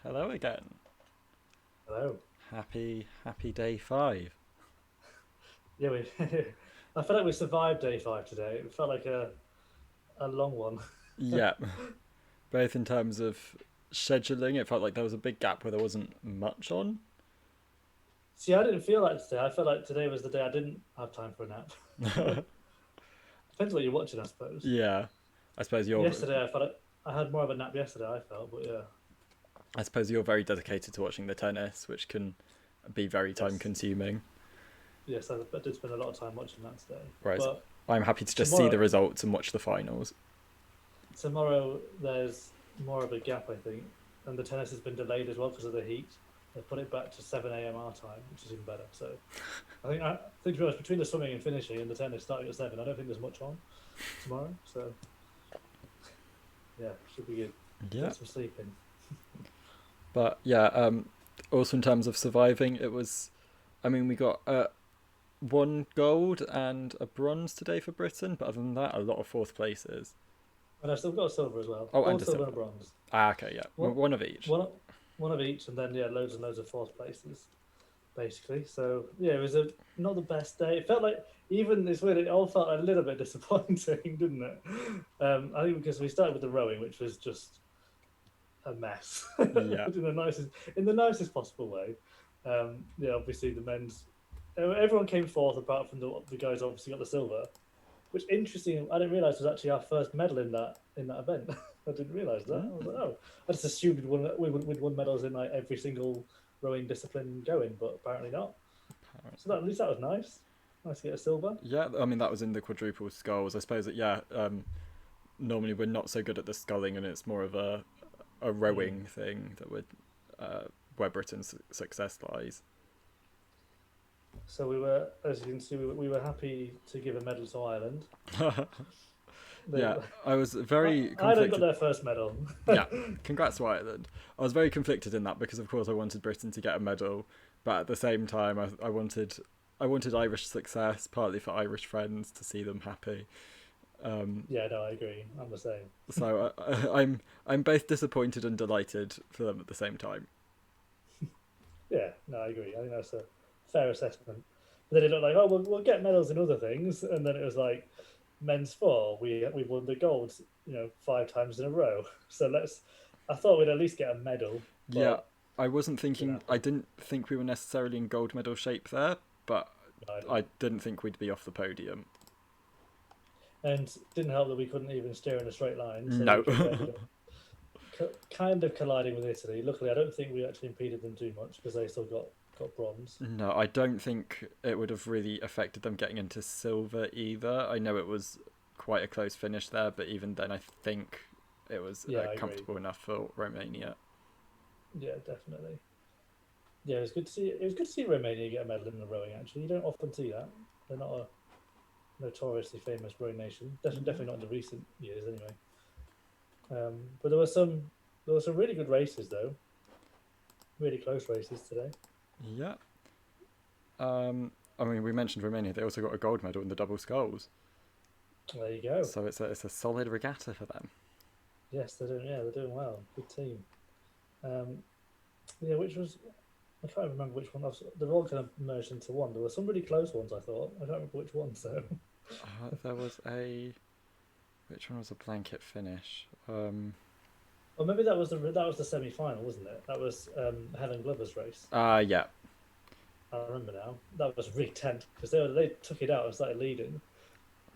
Hello again. Hello. Happy day 5. Yeah, we. I feel like we survived day five today. It felt like a long one. Yeah, both in terms of scheduling, it felt like there was a big gap where there wasn't much on. See, I didn't feel like today. I felt like today was the day I didn't have time for a nap. Depends what you're watching, I suppose. Yeah, I suppose you're Yesterday, I felt like I had more of a nap yesterday. I felt, but yeah, I suppose you're very dedicated to watching the tennis, which can be very time yes, consuming. yes, I did spend a lot of time watching that today. Whereas But I'm happy to just see the tomorrow, results and watch the finals. tomorrow there's more of a gap, I think, and the tennis has been delayed as well because of the heat. They put it back to 7 a.m. our time, which is even better. So I think to be honest, between the swimming and finishing and the tennis starting at 7, I don't think there's much on tomorrow. So yeah, should be good. Yeah, Get some sleep in. but yeah, also in terms of surviving, it was. I mean, we got one gold and a bronze today for Britain, but other than that, a lot of fourth places. And I've still got a silver as well. Oh, and Gold, a silver, and silver. bronze. Ah, okay, yeah. One, One of each. one of each, and then yeah, loads and loads of fourth places basically. So yeah, it was a not the best day. It felt like even it's weird. It all felt a little bit disappointing, didn't it? I think because we started with the rowing, which was just a mess Yeah. in the nicest possible way. Yeah, obviously the men's everyone came fourth apart from the guys obviously got the silver. Which interesting, I didn't realize was actually our first medal in that event. I didn't realize that. I was like, Mm. oh, I just assumed we'd won medals in like every single rowing discipline going, but apparently not. So that, at least that was nice. Nice to get a silver. Yeah, I mean, that was in the quadruple sculls. I suppose that, yeah, normally we're not so good at the sculling and it's more of a Mm. rowing thing that would, where Britain's success lies. So we were, as you can see, we were happy to give a medal to Ireland. They, Yeah, I was very Ireland got conflicted. their first medal. Yeah, congrats to Ireland. I was very conflicted in that because, of course, I wanted Britain to get a medal, but at the same time, I wanted Irish success, partly for Irish friends to see them happy. Um, Yeah, no, I agree. I'm the same. so I'm both disappointed and delighted for them at the same time. Yeah, no, I agree. I think that's a fair assessment. But then it looked like, oh, we'll get medals in other things, and then it was like men's four. We won the gold, 5 times in a row. So let's. I thought we'd at least get a medal, Yeah, but I wasn't didn't thinking. I happen. didn't think we were necessarily in gold medal shape there, but No, I I didn't, didn't think we'd be off the podium. and didn't help that we couldn't even steer in a straight line. So No. we ended up kind of colliding with Italy. Luckily, I don't think we actually impeded them too much because they still got bronze. No, I don't think it would have really affected them getting into silver either. I know it was quite a close finish there, but even then, I think it was Yeah, I agree. comfortable enough for Romania. Yeah, definitely. Yeah, it was good to see. It was good to see Romania get a medal in the rowing. Actually, you don't often see that. They're not a notoriously famous rowing nation. Definitely not in the recent years, anyway. But there were some really good races though. Really close races today. Yeah. I mean, we mentioned Romania. They also got a gold medal in the double sculls, There you go. so it's a solid regatta for them. Yes, they're doing. Yeah, they're doing well. Good team. Um, yeah, which was I can't remember which one. They're all kind of merged into one. There were some really close ones. I thought. I don't remember which ones though. There was a which one was a blanket finish? Or maybe that was the semi final, wasn't it? That was Helen Glover's race. Yeah, I remember now. That was really tense because they took it out and started leading,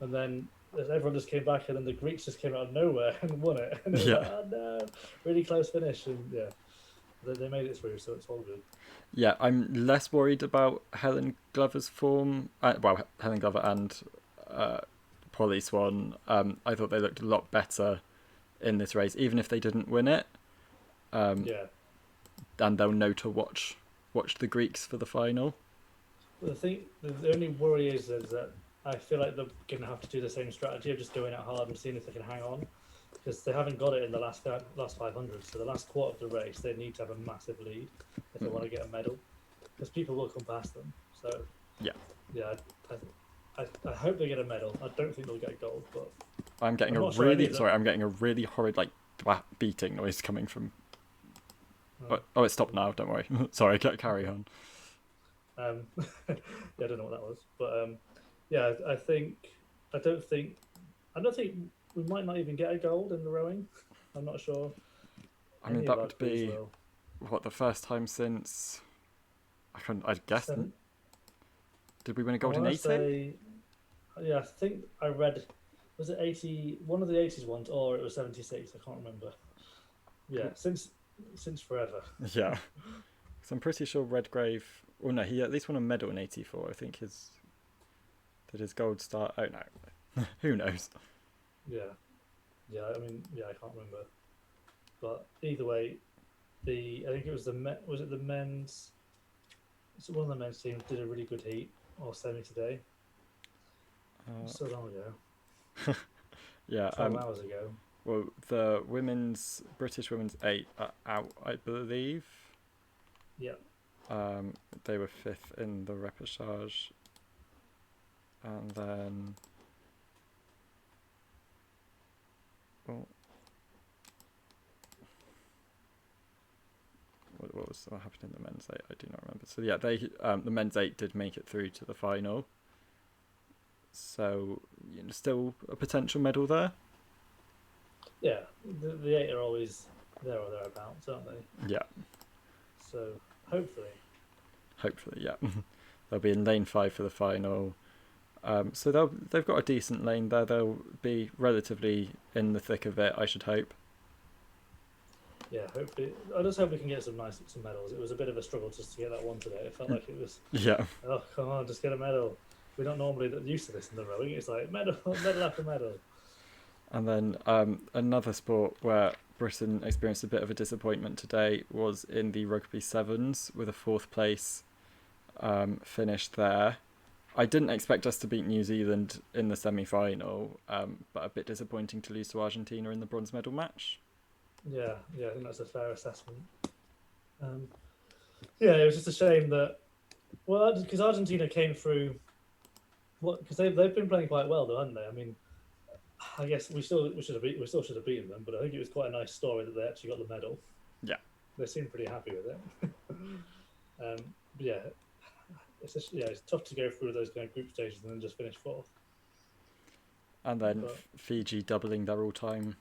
and then everyone just came back, and then the Greeks just came out of nowhere and won it, and it was like, yeah, oh no, really close finish, and yeah, they made it through, so it's all good. yeah. I'm less worried about Helen Glover's form. Well, Helen Glover and uh, Polly Swan. I thought they looked a lot better in this race, even if they didn't win it. Um, Yeah, and they'll know to watch the Greeks for the final. but the only worry is that I feel like they're going to have to do the same strategy of just going out hard and seeing if they can hang on because they haven't got it in the last 500. So the last quarter of the race, they need to have a massive lead if they want Mm, to get a medal because people will come past them. So yeah, yeah, I hope they get a medal. I don't think they'll get gold, but I'm getting I'm a not sure any really of sorry. them. I'm getting a really horrid beating noise coming from. Oh, it stopped now. Don't worry. Sorry, carry Okay. on. Yeah, I don't know what that was, but yeah, I don't think I don't think we might not even get a gold in the rowing. I'm not sure I mean, any of that our would crews be will. what the first time since I guess Seven. did we win a I gold in want to '80? say, yeah, I think I read. Was it 80? One of the 80s ones, or it was 76. I can't remember. Yeah, since forever. Yeah, because I'm pretty sure Redgrave. Oh no, he at least won a medal in '84. I think his gold start. Oh no, who knows? Yeah, yeah. I mean, yeah, I can't remember. But either way, the I think it was was it the men's? So one of the men's teams did a really good heat or semi today. Uh, So long ago, yeah. 12 hours ago. Well, the British women's eight are out, I believe. Yeah, Um, they were fifth in the repechage, and then well, what happened in the men's eight? I do not remember. So yeah, the men's eight did make it through to the final. So still a potential medal there. yeah. The eight are always there or thereabouts, aren't they? Yeah, So hopefully, hopefully, yeah. They'll be in lane 5 for the final. So they've got a decent lane there. They'll be relatively in the thick of it, I should hope. yeah. Hopefully, I just hope we can get some medals. It was a bit of a struggle just to get that one today. It felt like it was, Yeah. oh come on, just get a medal. We're not normally used to this in the rowing. It's like medal, medal after medal. And then another sport where Britain experienced a bit of a disappointment today was in the Rugby Sevens with a fourth place finish there. I didn't expect us to beat New Zealand in the semi-final, but a bit disappointing to lose to Argentina in the bronze medal match. Yeah, yeah. I think that's a fair assessment. Um, yeah, it was just a shame that because Argentina came through. What because they've been playing quite well though, haven't they? I mean, I guess we still should have beaten them, but I think it was quite a nice story that they actually got the medal. Yeah. They seemed pretty happy with it. But yeah, it's tough to go through those kind of group stages and then just finish fourth. And then But Fiji doubling their all-time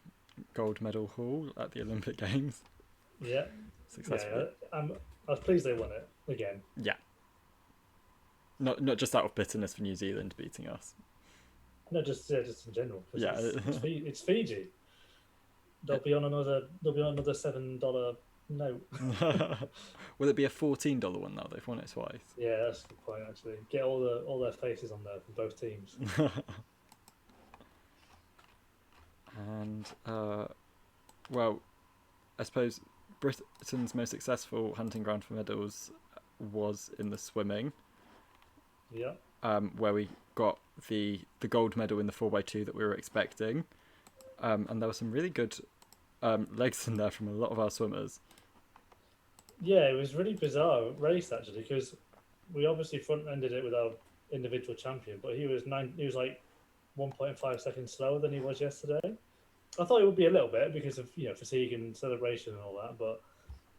gold medal haul at the Olympic Games yeah, successfully. I was pleased they won it again. Yeah. Not just out of bitterness for New Zealand beating us. No, just in general because Yeah. it's Fiji. They'll be on another $7 note. Will it be a $14 one now? They've won it twice. Yeah, that's a good point actually. Get all their faces on there from both teams. And well, I suppose Britain's most successful hunting ground for medals was in the swimming, Yeah. where we got the gold medal in the 4x2 that we were expecting, and there were some really good legs in there from a lot of our swimmers. Yeah, it was really bizarre race actually because we obviously front ended it with our individual champion, but he was like 1.5 seconds slower than he was yesterday. I thought it would be a little bit because of fatigue and celebration and all that, but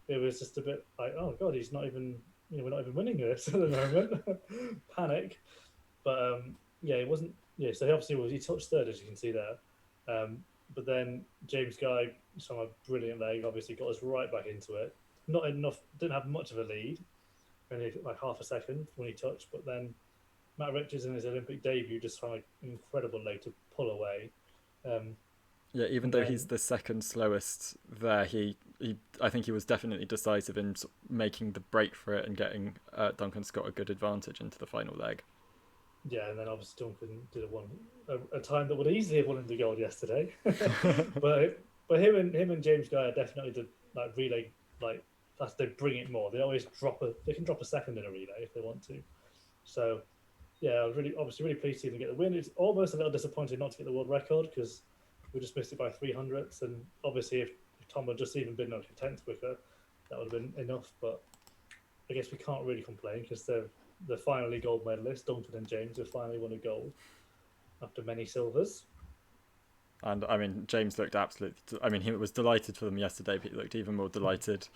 it was just a bit like, oh god, he's not even we're not even winning this at the moment. Panic. But yeah, it wasn't. Yeah, so he touched third as you can see there. But then James Guy from a brilliant leg obviously got us right back into it. Not enough, didn't have much of a lead, only like half a second when he touched. But then Matt Richards in his Olympic debut just found an incredible leg to pull away. Yeah, even And though he's then the second slowest there, he I think he was definitely decisive in making the break for it and getting Duncan Scott a good advantage into the final leg. yeah, and then obviously Duncan did a time that would easily have won him the gold yesterday. but him and James Guy are definitely the like relay like that's they bring it more. They can drop a second in a relay if they want to. So yeah, I was obviously really pleased to see them get the win. It's almost a little disappointing not to get the world record because we just missed it by 300ths. And obviously, if Tom had just even been like a tenth quicker, that would have been enough. But I guess we can't really complain because they're finally gold medalists. Duncan and James have finally won a gold after many silvers. And I mean, James looked absolutely. I mean, he was delighted for them yesterday, but he looked even more delighted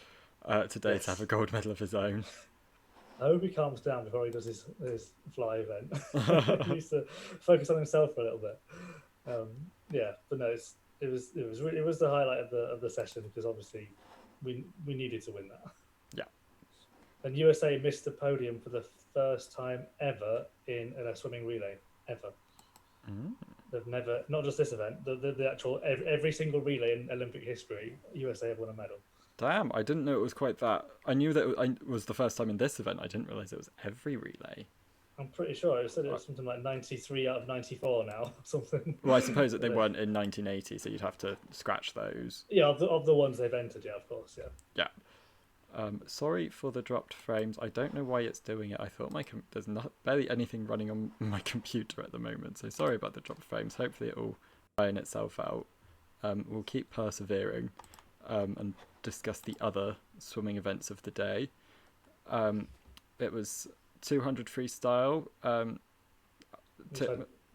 today to have a gold medal of his own. I hope he calms down before he does his fly event. He needs to focus on himself for a little bit. Yeah, but no, it was the highlight of the session because obviously we needed to win that. Yeah. And USA missed the podium for the first time ever in a swimming relay ever. They've never, not just this event, the actual every single relay in Olympic history, USA have won a medal. Damn, I didn't know it was quite that. I knew that it was the first time in this event. I didn't realise it was every relay. I'm pretty sure it said it was something like 93 out of 94 now, something. Well, I suppose that they weren't in 1980, so you'd have to scratch those. Yeah, of the ones they've entered, yeah, of course, yeah. Yeah. Sorry for the dropped frames. I don't know why it's doing it. I thought there's barely anything running on my computer at the moment, so sorry about the dropped frames. Hopefully it will iron itself out. We'll keep persevering and discuss the other swimming events of the day. It was 200 freestyle.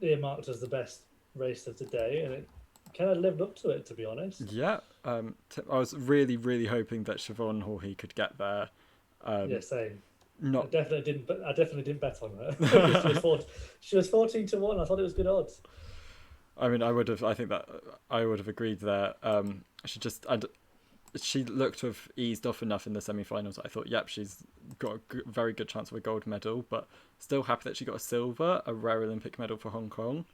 Earmarked as the best race of the day, and it kind of lived up to it, to be honest. Yeah, I was really, really hoping that Siobhan Hawley could get there. Yeah, same. I definitely didn't bet on her. She was 14 to 1. I thought it was good odds. I mean, I would have agreed there. She looked to have eased off enough in the semi-finals. I thought, yep, she's got a very good chance of a gold medal, but still happy that she got a silver, a rare Olympic medal for Hong Kong.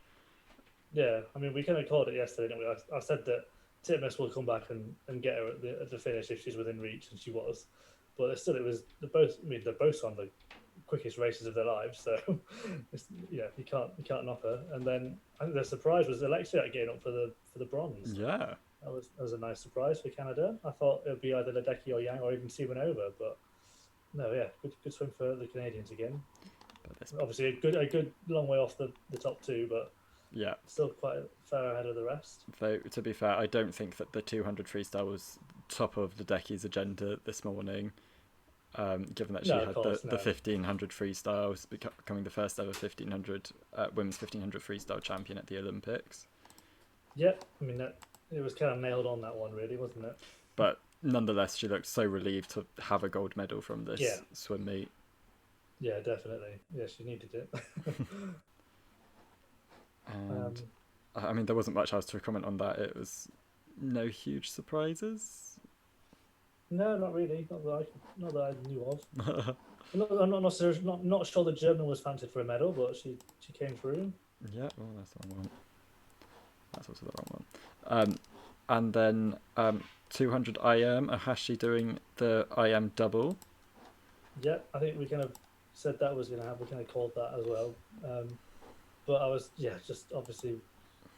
Yeah, I mean, we kind of called it yesterday, didn't we? I said that Titmus will come back and get her at the finish if she's within reach, and she was. But still, they're both on the quickest races of their lives, so you can't knock her. And then I think the surprise was Alexia getting up for the bronze. Yeah, that was a nice surprise for Canada. I thought it would be either Ledecky or Yang or even Simonova, but no, yeah, good swim for the Canadians again. Obviously, a good long way off the top two, but yeah, still quite far ahead of the rest. Though to be fair, I don't think that the 200 freestyle was top of Ledecky's agenda this morning. Given that she had the 1500 freestyles, becoming the first ever 1500 women's 1500 freestyle champion at the Olympics. Yeah, I mean it was kind of nailed on that one, really, wasn't it? But nonetheless, she looked so relieved to have a gold medal from this swim meet. Yeah, definitely. Yeah, she needed it. And I mean, there wasn't much else to comment on that. It was no huge surprises. No, not really. Not that I knew of. I'm not sure the German was fancied for a medal, but she came through. Yeah, well, that's the wrong one. That's also the wrong one. And then 200 IM, Ahashi doing the IM double. Yeah, I think we kind of said that was going to happen. We kind of called that as well. But I was, just obviously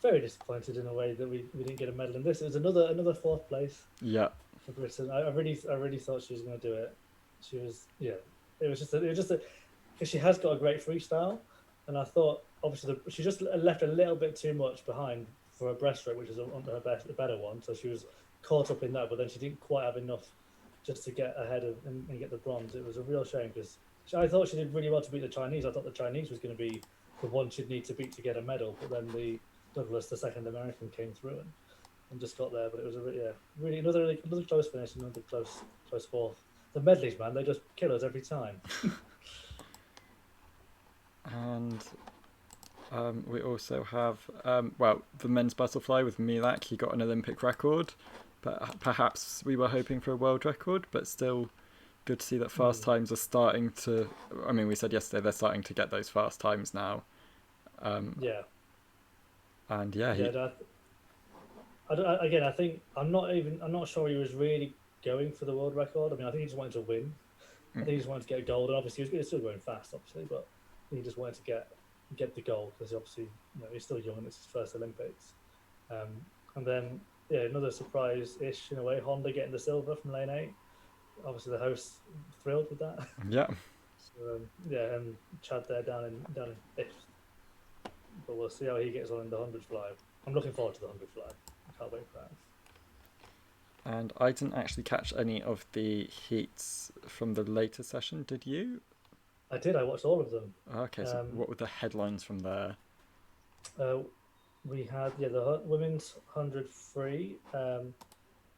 very disappointed in a way that we didn't get a medal in this. It was another fourth place. Yeah. For Britain, I really thought she was going to do it. She was, It was just because she has got a great freestyle, and I thought obviously she just left a little bit too much behind for her breaststroke, which is a better one. So she was caught up in that, but then she didn't quite have enough just to get ahead of and get the bronze. It was a real shame because I thought she did really well to beat the Chinese. I thought the Chinese was going to be the one she'd need to beat to get a medal, but then the Douglas, the second American, came through and just got there. But it was really another close finish, another close fourth. The medleys, man, they just kill us every time. And we also have the men's butterfly with Milak. He got an Olympic record, but perhaps we were hoping for a world record. But still, good to see that fast times are starting to. I mean, we said yesterday they're starting to get those fast times now. And I think I'm not sure he was really going for the world record. I mean, I think he just wanted to win. I think he just wanted to get gold, and obviously he was still going fast, obviously, but he just wanted to get the gold because obviously he's still young and it's his first Olympics. And then another surprise-ish in a way, Honda getting the silver from lane 8. Obviously the hosts thrilled with that. Yeah. So, and Chad there down in 5th. But we'll see how he gets on in the 100 fly. I'm looking forward to the 100 fly. I can't wait for that. And I didn't actually catch any of the heats from the later session, did you? I did, I watched all of them. Okay, so what were the headlines from there? We had the women's 100 free.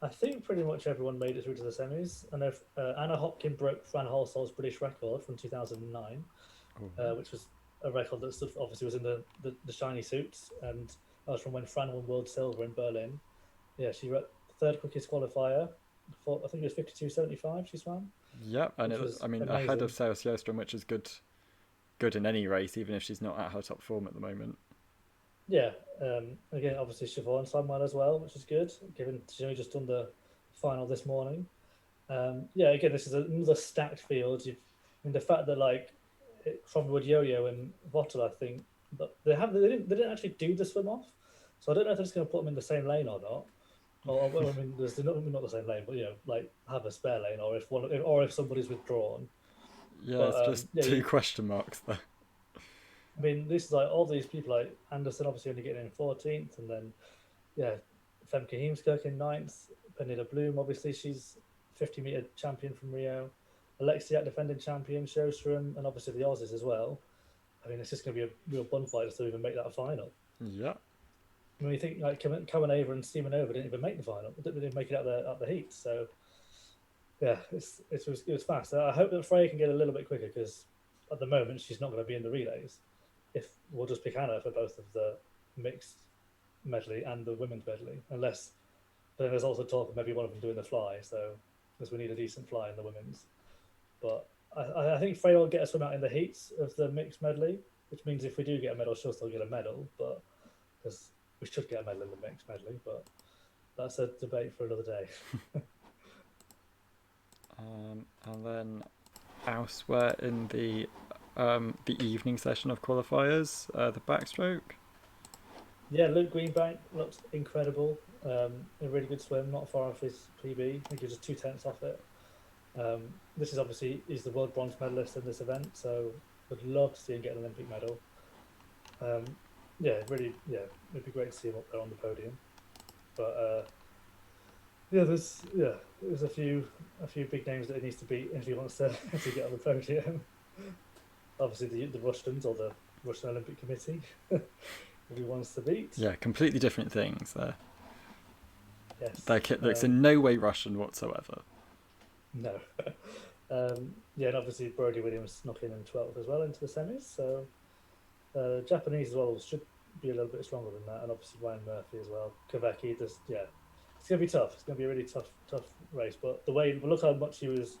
I think pretty much everyone made it through to the semis. I know Anna Hopkin broke Fran Halsol's British record from 2009, Oh, which was a record that sort of obviously was in the shiny suits, and that was from when Fran won world silver in Berlin. Yeah, she wrote the third quickest qualifier. For, I think it was 52.75 she swam, yeah, and which was I mean, ahead of amazing. Sarah Sjöström, which is good in any race, even if she's not at her top form at the moment. Yeah, again, obviously Siobhan swam well as well, which is good, given she's only just done the final this morning. Yeah, again, this is another stacked field. I mean, the fact that like from Wood Yo-Yo and Vottel, I think, but they didn't actually do the swim off, so I don't know if they're just going to put them in the same lane or not. Or well, I mean, there's not the same lane, but like have a spare lane, or if somebody's withdrawn. Yeah, But it's just yeah, two question marks there. I mean, this is like all these people like Anderson obviously only getting in 14th, and then yeah, Femke Heemskerk in ninth. Pernilla Bloom, obviously, she's 50-meter champion from Rio. Alexiak, defending champion, Sjostrom, and obviously the Aussies as well. I mean, it's just going to be a real bun fight to even make that final. Yeah, I mean, you think like Kamanova and Steemanova didn't even make the final, didn't even make it out the heat. So yeah, it was fast. I hope that Freya can get a little bit quicker because at the moment she's not going to be in the relays. If we'll just pick Anna for both of the mixed medley and the women's medley, unless then there's also talk of maybe one of them doing the fly. So because we need a decent fly in the women's, but I think Freya will get a swim out in the heats of the mixed medley, which means if we do get a medal, she'll still get a medal. But because we should get a medal in the mixed medley, but that's a debate for another day. and then elsewhere in the evening session of qualifiers, the backstroke. Yeah, Luke Greenbank looked incredible. A really good swim, not far off his PB. I think he was just 2/10 off it. This is obviously he's the world bronze medalist in this event, so would love to see him get an Olympic medal. Yeah, really, yeah, it'd be great to see him up there on the podium. But yeah, there's a few big names that he needs to beat if he wants to to get on the podium. Obviously, the Russians or the Russian Olympic Committee, if he wants to beat. Yeah, completely different things there. Yes. Their kit looks in no way Russian whatsoever. No. Yeah, and obviously Brody Williams snuck in 12th as well into the semis. So Japanese as well should be a little bit stronger than that, and obviously Ryan Murphy as well. Kveki, just yeah, it's gonna be tough. It's gonna be a really tough race. But look how much he was,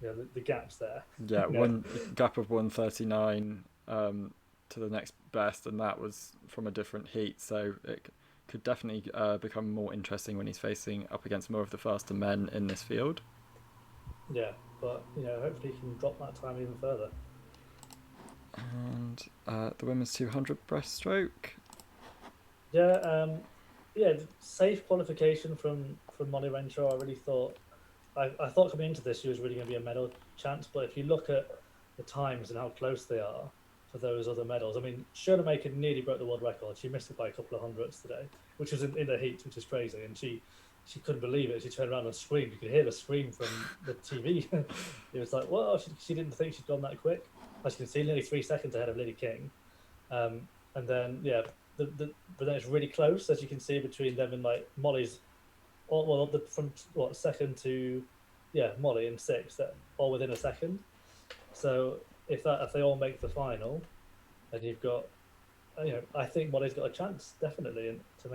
the gaps there. Yeah, one gap of 139 to the next best, and that was from a different heat. So it could definitely become more interesting when he's facing up against more of the faster men in this field. Yeah, but hopefully he can drop that time even further. And the women's 200 breaststroke. Yeah, yeah, safe qualification from Molly Renshaw. I really thought, I thought coming into this she was really going to be a medal chance. But if you look at the times and how close they are for those other medals, I mean, Schoenemaker nearly broke the world record. She missed it by a couple of hundredths today, which was in the heat, which is crazy. And she couldn't believe it. She turned around and screamed. You could hear the scream from the TV. It was like, well, she didn't think she'd gone that quick. As you can see, nearly 3 seconds ahead of Lily King. And then, yeah, but then it's really close, as you can see, between them and like Molly's, from second to, yeah, Molly in sixth, all within a second. So if they all make the final, then you've got, I think Molly's got a chance definitely to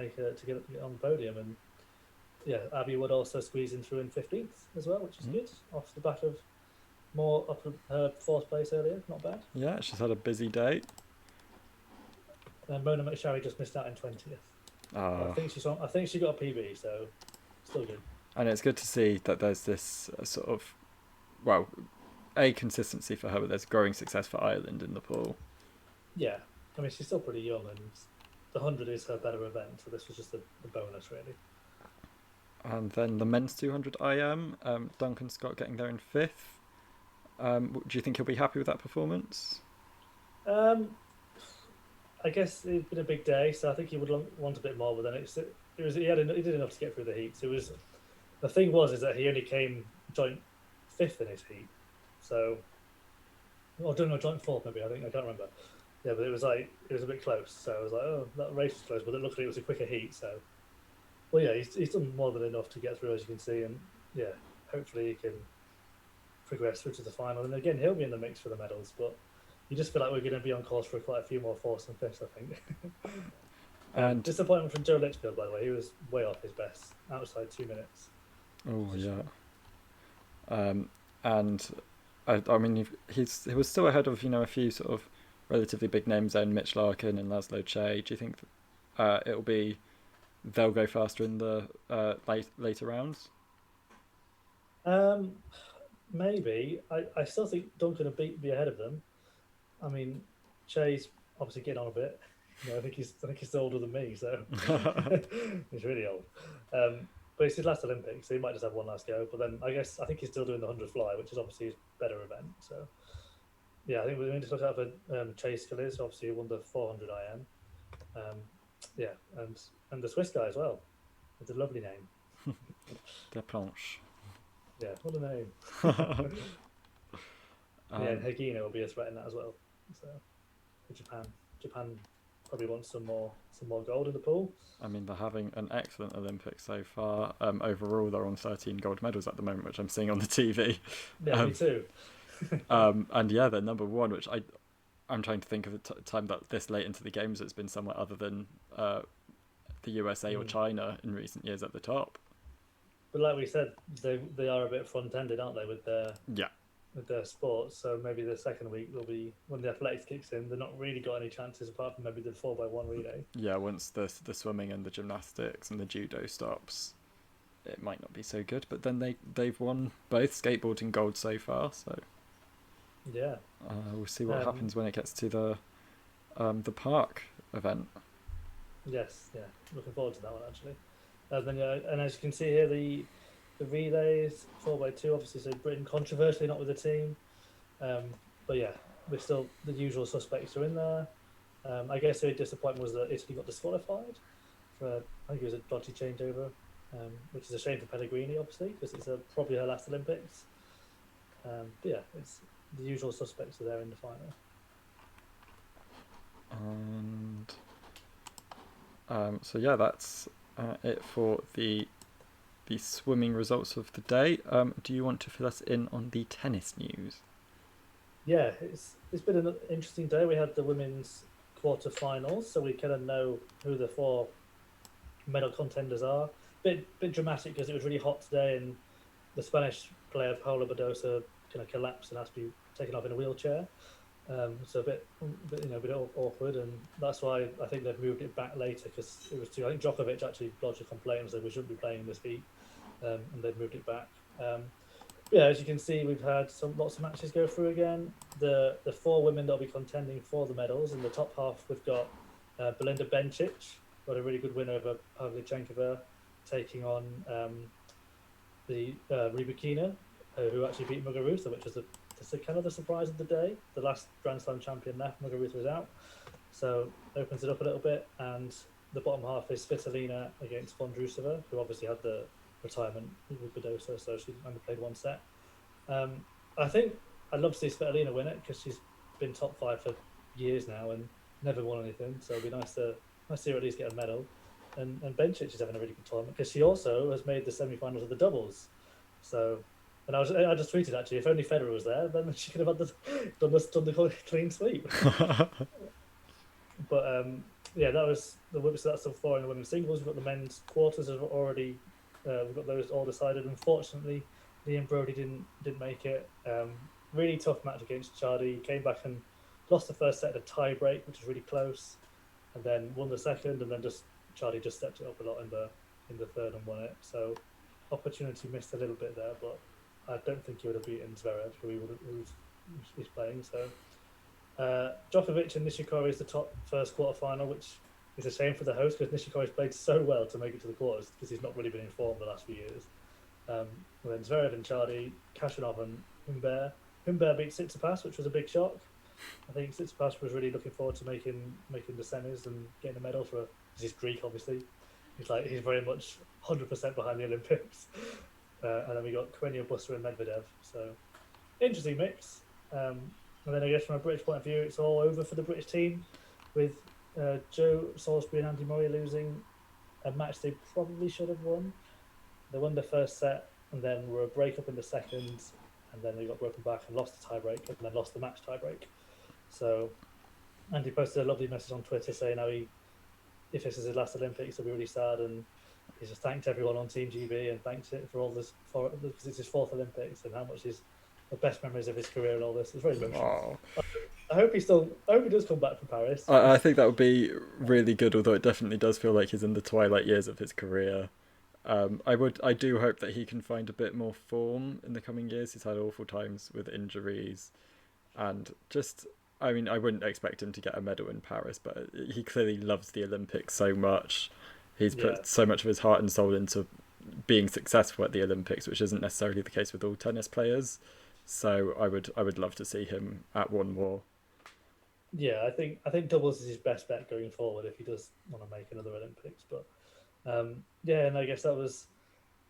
get on the podium. And yeah, Abby Wood also squeezing through in 15th as well, which is good off the back of more up her fourth place earlier. Not bad. Yeah, she's had a busy day. And Mona Mcsharly just missed out in 20th. I think she got a PB, so still good. And it's good to see that there's this sort of, well, a consistency for her, but there's growing success for Ireland in the pool. Yeah, I mean she's still pretty young, and the 100 is her better event, so this was just the bonus really. And then the men's 200 IM, Duncan Scott getting there in 5th. Do you think he'll be happy with that performance? I guess it's been a big day, so I think he would want a bit more. But then he did enough to get through the heats. The thing is that he only came joint 5th in his heat, so or doing a joint 4th maybe. I can't remember. Yeah, but it was a bit close. So I was like, oh, that race was close, but luckily it was a quicker heat. So Well, yeah, he's done more than enough to get through, as you can see, and yeah, hopefully he can progress through to the final. And again, he'll be in the mix for the medals, but you just feel like we're going to be on course for quite a few more fourths and fifths, I think. And Disappointment from Joe Litchfield, by the way. He was way off his best, outside 2 minutes. oh yeah, and I mean he was still ahead of a few sort of relatively big names then, Mitch Larkin and Laszlo Che. Do you think it'll be they'll go faster in the later rounds? Um, Maybe. I still think Duncan will be ahead of them. I mean, Che's obviously getting on a bit. I think he's older than me, so he's really old. But it's his last Olympics, so he might just have one last go. But then I think he's still doing the 100 fly, which is obviously his better event. So yeah, I think we need to look out for Chase Scalise, obviously who won the 400 IM. Um, yeah, and the Swiss guy as well. It's a lovely name. De Planche. Yeah, what a name. Yeah, and Hagino will be a threat in that as well. So for Japan probably wants some more gold in the pool. I mean, they're having an excellent Olympics so far. Overall, they're on 13 gold medals at the moment, which I'm seeing on the TV. Yeah, me too. And yeah, they're number one, which I'm trying to think of a time that this late into the games it's been somewhere other than the USA or China in recent years at the top. But like we said, they are a bit front-ended, aren't they, with their sports? So maybe the second week they'll be, when the athletics kicks in, they're not really got any chances apart from maybe the 4x1 relay. Yeah, once the swimming and the gymnastics and the judo stops, it might not be so good. But then they've won both skateboarding gold so far, so yeah, we'll see what happens when it gets to the park event. Yes, yeah, looking forward to that one actually. Then yeah, and as you can see here, the relays 4x2, obviously, so Britain controversially not with the team, but yeah, we're still the usual suspects are in there. I guess the disappointment was that Italy got disqualified for, I think it was a dodgy changeover, which is a shame for Pellegrini, obviously, because it's probably her last Olympics. But yeah, it's the usual suspects are there in the final. And so yeah, that's it for the swimming results of the day. Do you want to fill us in on the tennis news? Yeah, it's been an interesting day. We had the women's quarterfinals, so we kind of know who the 4 medal contenders are. Bit dramatic because it was really hot today, and the Spanish player Paula Badosa kind of collapsed and has to be taken off in a wheelchair. So a bit awkward, and that's why I think they've moved it back later because it was too. I think Djokovic actually lodged a complaint and said we shouldn't be playing this heat, and they've moved it back. Yeah, as you can see, we've had lots of matches go through again. The 4 women that'll be contending for the medals in the top half, we've got Belinda Bencic, got a really good win over Pavlyuchenkova, taking on the Rybakina, who actually beat Muguruza, which was kind of the surprise of the day. The last Grand Slam champion left, Muguruza was out, so opens it up a little bit. And the bottom half is Svitolina against Vondrousova, who obviously had the retirement with Badosa, so she only played 1 set. I think I'd love to see Svitolina win it because she's been top 5 for years now and never won anything, so it'd be nice to see her at least get a medal. And Bencic is having a really good tournament because she also has made the semi-finals of the doubles. So, and I just tweeted actually, if only Federer was there, then she could have done the clean sweep. But yeah, that was so that's the 4 in the women's singles. We've got the men's quarters have already. We've got those all decided. Unfortunately, Liam Brody didn't make it. Really tough match against Chardy. Came back and lost the first set at a tie break, which was really close, and then won the second. And then Chardy just stepped it up a lot in the third and won it. So opportunity missed a little bit there, but I don't think he would have beaten Zverev, who he's playing. So Djokovic and Nishikori is the top first quarterfinal, which is a shame for the host because Nishikori's played so well to make it to the quarters because he's not really been in form the last few years. Then Zverev and Chardy, Kashanov and Humbert. Humbert beat Tsitsipas, which was a big shock. I think Tsitsipas was really looking forward to making the semis and getting a medal because he's Greek, obviously. He's very much 100% behind the Olympics. And then we got Kwenyo, Buster and Medvedev. So interesting mix. And then I guess from a British point of view, it's all over for the British team with Joe Salisbury and Andy Murray losing a match they probably should have won. They won the first set and then were a break up in the second, and then they got broken back and lost the tiebreak and then lost the match tiebreak. So Andy posted a lovely message on Twitter saying how if this is his last Olympics, he'll be really sad, and he's just thanked everyone on Team GB and thanked it for all this because it's his fourth Olympics and how much is the best memories of his career and all this. It's very emotional. Oh, I hope he does come back from Paris. I think that would be really good. Although it definitely does feel like he's in the twilight years of his career. I do hope that he can find a bit more form in the coming years. He's had awful times with injuries, and just, I mean, I wouldn't expect him to get a medal in Paris, but he clearly loves the Olympics so much. He's put so much of his heart and soul into being successful at the Olympics, which isn't necessarily the case with all tennis players. So I would love to see him at one more. Yeah, I think doubles is his best bet going forward if he does want to make another Olympics. But yeah, and I guess that was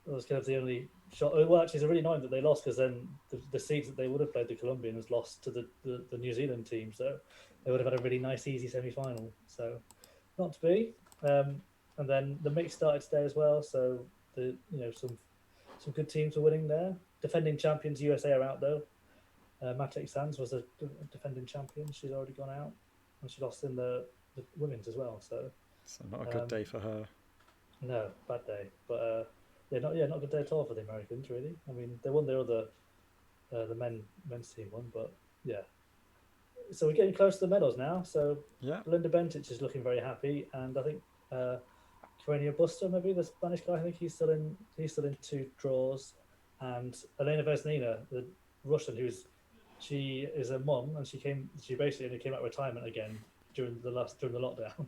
kind of the only shot. Well, actually, it's really annoying that they lost because then the seeds that they would have played, the Colombians, lost to the New Zealand team. So they would have had a really nice, easy semi final. So not to be. And then the mix started today as well. So some good teams were winning there. Defending champions USA are out though. Matek Sands was a defending champion. She's already gone out, and she lost in the women's as well. So not a good day for her. No, bad day. But not a good day at all for the Americans. Really, I mean, they won their other the men's team won, but yeah. So we're getting close to the medals now. So yeah, Belinda Bencic is looking very happy, and I think Carreño Busta, maybe the Spanish guy, I think he's still in two draws, and Elena Vesnina, the Russian, she is a mum, and she basically only came out of retirement again during the lockdown,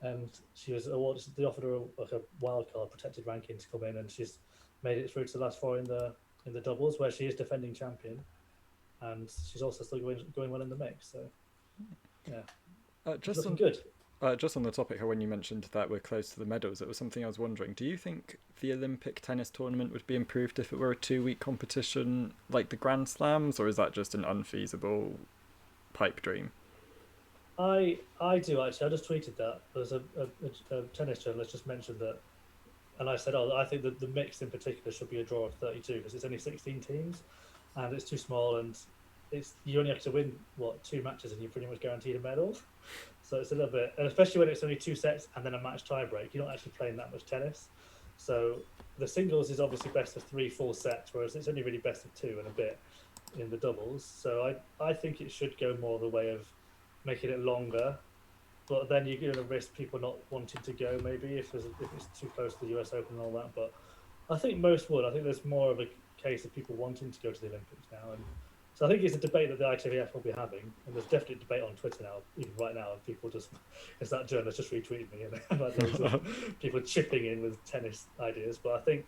and she was awarded. They offered her a wild card protected ranking to come in, and she's made it through to the last four in the doubles, where she is defending champion, and she's also still going well in the mix. So yeah, just looking good. Just on the topic, when you mentioned that we're close to the medals, it was something I was wondering. Do you think the Olympic tennis tournament would be improved if it were a 2-week competition like the Grand Slams, or is that just an unfeasible pipe dream? I do actually. I just tweeted that. There's a tennis journalist just mentioned that, and I said, I think that the mix in particular should be a draw of 32 because it's only 16 teams, and it's too small, and you only have to win 2 matches and you're pretty much guaranteed a medal. So it's a little bit, and especially when it's only 2 sets and then a match tiebreak, you're not actually playing that much tennis. So the singles is obviously best of 3 full sets, whereas it's only really best of 2 and a bit in the doubles. So I think it should go more the way of making it longer, but then you're going to risk people not wanting to go maybe if it's too close to the US Open and all that. But I think most would. I think there's more of a case of people wanting to go to the Olympics now, and so I think it's a debate that the ITVF will be having, and there's definitely a debate on Twitter now, even right now, and people just, it's that journalist just retweeted me, and like loads of people chipping in with tennis ideas. But I think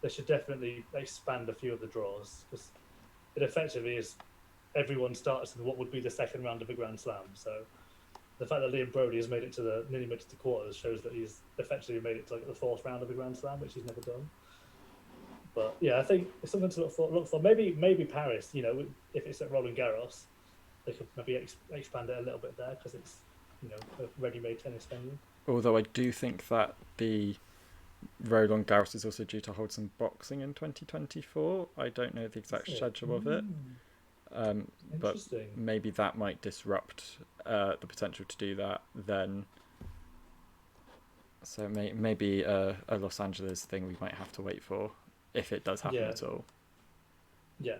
they should definitely expand a few of the draws because it effectively is everyone starts in what would be the second round of a Grand Slam. So the fact that Liam Brody has made it to nearly made it to quarters shows that he's effectively made it to like the 4th round of a Grand Slam, which he's never done. But yeah, I think it's something to look for. Maybe Paris. If it's at Roland Garros, they could maybe expand it a little bit there because it's a ready-made tennis venue. Although I do think that the Roland Garros is also due to hold some boxing in 2024. I don't know the exact schedule of it. But maybe that might disrupt the potential to do that then. So maybe a Los Angeles thing we might have to wait for if it does happen at all. Yeah.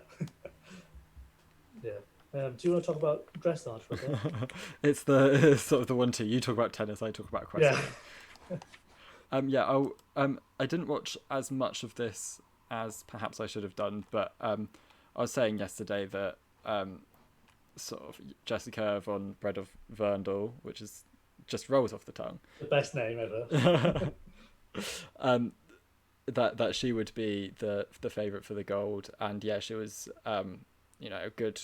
Yeah. Do you want to talk about dressage for a bit? It's sort of the 1-2. You talk about tennis, I talk about equestrian. Yeah. I didn't watch as much of this as perhaps I should have done, but I was saying yesterday that sort of Jessica von Bread of Verndl, which is just rolls off the tongue. The best name ever. That she would be the favourite for the gold, and yeah, she was a good